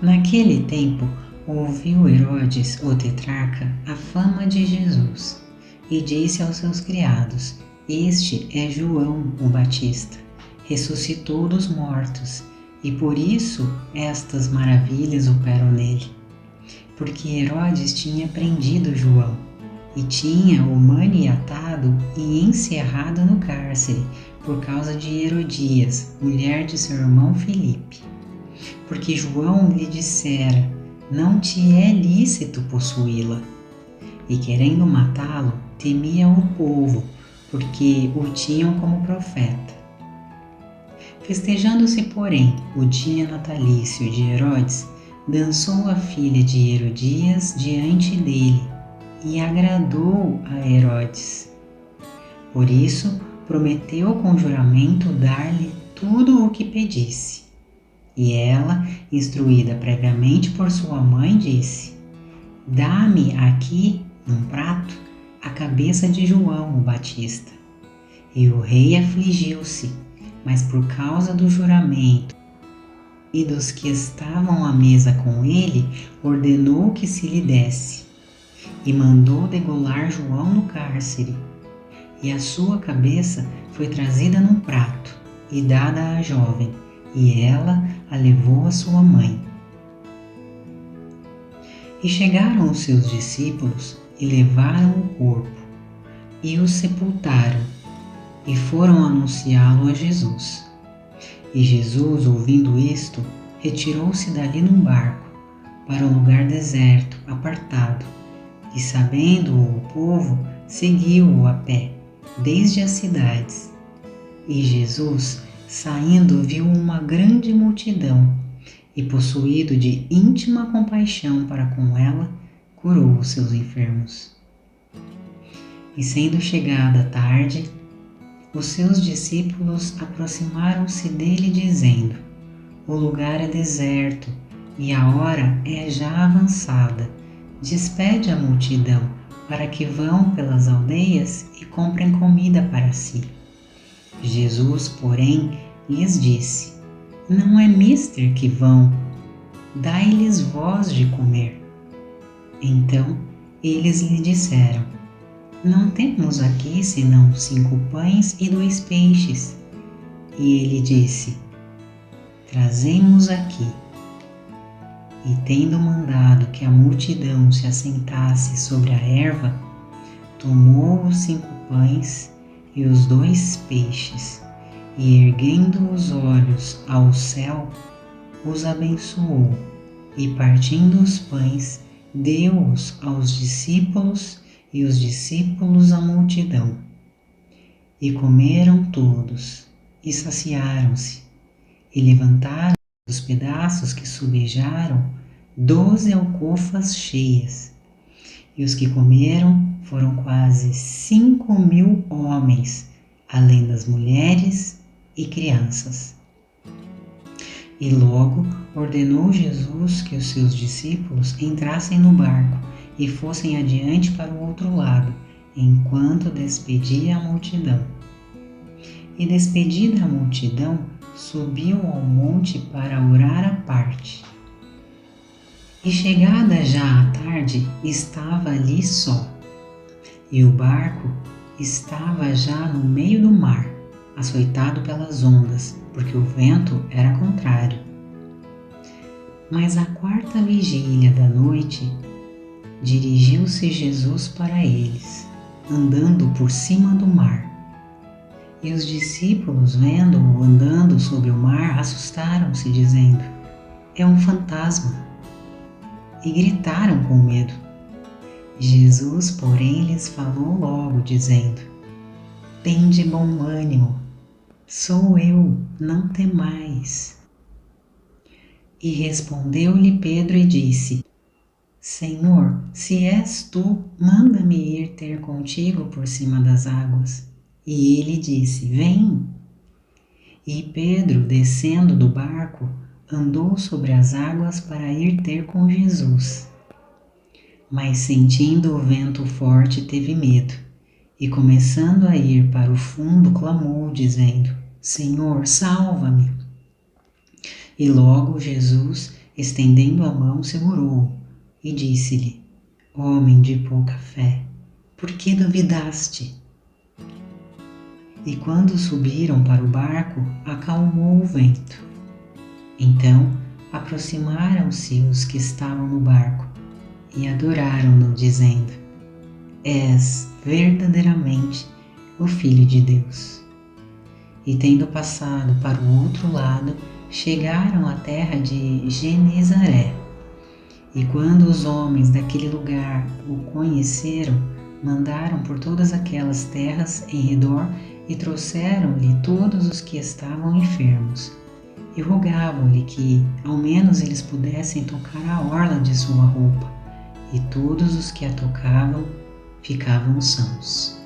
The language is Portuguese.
Naquele tempo, ouviu Herodes, o tetrarca, a fama de Jesus, e disse aos seus criados: Este é João o Batista, ressuscitou dos mortos, e por isso estas maravilhas operam nele. Porque Herodes tinha prendido João, e tinha-o maniatado e encerrado no cárcere, por causa de Herodias, mulher de seu irmão Filipe. Porque João lhe dissera: Não te é lícito possuí-la. E querendo matá-lo, temia o povo, porque o tinham como profeta. Festejando-se, porém, o dia natalício de Herodes, dançou a filha de Herodias diante dele, e agradou a Herodes. Por isso, prometeu com juramento dar-lhe tudo o que pedisse. E ela, instruída previamente por sua mãe, disse: Dá-me aqui, num prato, a cabeça de João o Batista. E o rei afligiu-se, mas por causa do juramento e dos que estavam à mesa com ele, ordenou que se lhe desse. E mandou degolar João no cárcere. E a sua cabeça foi trazida num prato e dada à jovem, e ela a levou à sua mãe. E chegaram os seus discípulos e levaram o corpo, e o sepultaram, e foram anunciá-lo a Jesus. E Jesus, ouvindo isto, retirou-se dali num barco, para um lugar deserto, apartado, e sabendo-o o povo, seguiu-o a pé, desde as cidades. E Jesus, saindo, viu uma grande multidão, e possuído de íntima compaixão para com ela, curou os seus enfermos. E sendo chegada a tarde, os seus discípulos aproximaram-se dele, dizendo: O lugar é deserto, e a hora é já avançada. Despede a multidão, para que vão pelas aldeias e comprem comida para si. Jesus, porém, lhes disse: Não é mister que vão, dai-lhes vós de comer. Então eles lhe disseram: Não temos aqui senão 5 pães e 2 peixes. E ele disse: Trazemos aqui. E tendo mandado que a multidão se assentasse sobre a erva, tomou os 5 pães e os 2 peixes, e erguendo os olhos ao céu, os abençoou, e partindo os pães, deu-os aos discípulos, e os discípulos à multidão. E comeram todos, e saciaram-se, e levantaram dos pedaços que sobejaram 12 alcofas cheias. E os que comeram foram quase 5.000 homens, além das mulheres e crianças. E logo ordenou Jesus que os seus discípulos entrassem no barco e fossem adiante para o outro lado, enquanto despedia a multidão. E despedida a multidão, subiu ao monte para orar à parte. E chegada já a tarde, estava ali só. E o barco estava já no meio do mar, açoitado pelas ondas, porque o vento era contrário. Mas à 4ª vigília da noite, dirigiu-se Jesus para eles, andando por cima do mar. E os discípulos, vendo-o andando sobre o mar, assustaram-se, dizendo: É um fantasma! E gritaram com medo. Jesus, porém, lhes falou logo, dizendo: Tende bom ânimo, sou eu, não temais. E respondeu-lhe Pedro e disse: Senhor, se és tu, manda-me ir ter contigo por cima das águas. E ele disse: Vem. E Pedro, descendo do barco, andou sobre as águas para ir ter com Jesus. Mas sentindo o vento forte, teve medo, e começando a ir para o fundo, clamou, dizendo: Senhor, salva-me. E logo Jesus, estendendo a mão, segurou-o e disse-lhe: Homem de pouca fé, por que duvidaste? E quando subiram para o barco, acalmou o vento. Então aproximaram-se os que estavam no barco e adoraram-no, dizendo: És verdadeiramente o Filho de Deus. E tendo passado para o outro lado, chegaram à terra de Genezaré. E quando os homens daquele lugar o conheceram, mandaram por todas aquelas terras em redor e trouxeram-lhe todos os que estavam enfermos, e rogavam-lhe que, ao menos, eles pudessem tocar a orla de sua roupa, e todos os que a tocavam ficavam sãos.